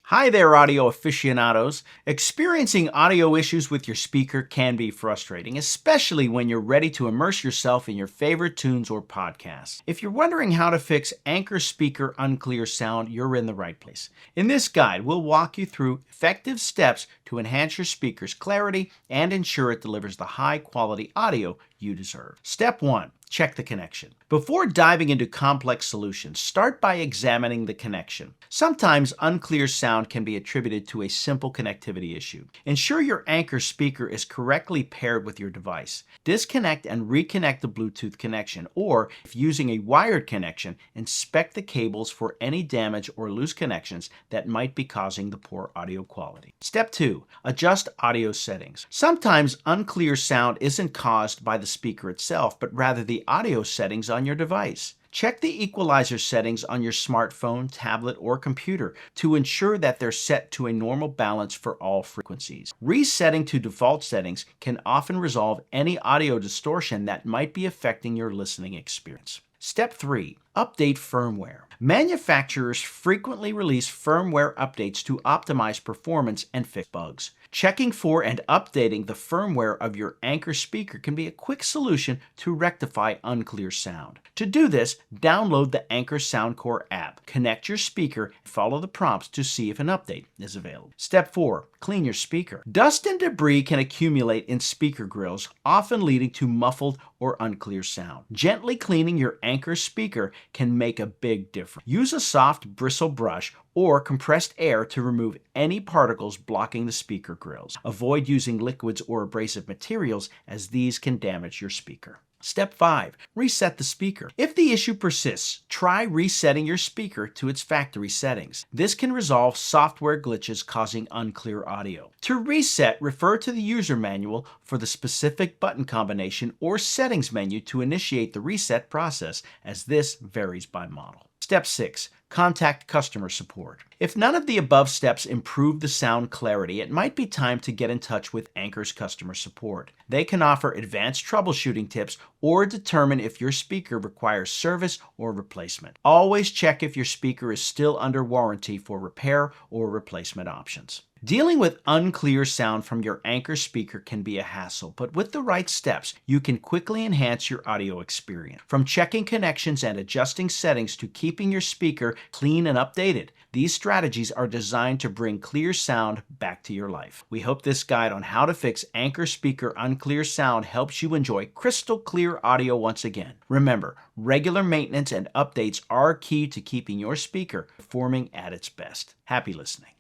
Hi there, audio aficionados. Experiencing audio issues with your speaker can be frustrating, especially when you're ready to immerse yourself in your favorite tunes or podcasts. If you're wondering how to fix Anker speaker unclear sound, you're in the right place. In this guide, we'll walk you through effective steps to enhance your speaker's clarity and ensure it delivers the high-quality audio you deserve. Step 1. Check the connection. Before diving into complex solutions, start by examining the connection. Sometimes unclear sound can be attributed to a simple connectivity issue. Ensure your Anker speaker is correctly paired with your device. Disconnect and reconnect the Bluetooth connection, or if using a wired connection, inspect the cables for any damage or loose connections that might be causing the poor audio quality. Step 2. Adjust audio settings. Sometimes unclear sound isn't caused by the speaker itself, but rather the audio settings on your device. Check the equalizer settings on your smartphone, tablet, or computer to ensure that they're set to a normal balance for all frequencies. Resetting to default settings can often resolve any audio distortion that might be affecting your listening experience. Step 3. Update firmware. Manufacturers frequently release firmware updates to optimize performance and fix bugs. Checking for and updating the firmware of your Anker speaker can be a quick solution to rectify unclear sound. To do this, download the Anker Soundcore app, connect your speaker, and follow the prompts to see if an update is available. Step 4. Clean your speaker. Dust and debris can accumulate in speaker grills, often leading to muffled or unclear sound. Gently cleaning your Anker speaker can make a big difference. Use a soft bristle brush or compressed air to remove any particles blocking the speaker grills. Avoid using liquids or abrasive materials, as these can damage your speaker. Step 5. Reset the speaker. If the issue persists, try resetting your speaker to its factory settings. This can resolve software glitches causing unclear audio. To reset, refer to the user manual for the specific button combination or settings menu to initiate the reset process, as this varies by model. Step 6. Contact customer support. If none of the above steps improve the sound clarity, it might be time to get in touch with Anker's customer support. They can offer advanced troubleshooting tips or determine if your speaker requires service or replacement. Always check if your speaker is still under warranty for repair or replacement options. Dealing with unclear sound from your Anker speaker can be a hassle, but with the right steps, you can quickly enhance your audio experience. From checking connections and adjusting settings to keeping your speaker clean and updated, these strategies are designed to bring clear sound back to your life. We hope this guide on how to fix Anker speaker unclear sound helps you enjoy crystal clear audio once again. Remember, regular maintenance and updates are key to keeping your speaker performing at its best. Happy listening.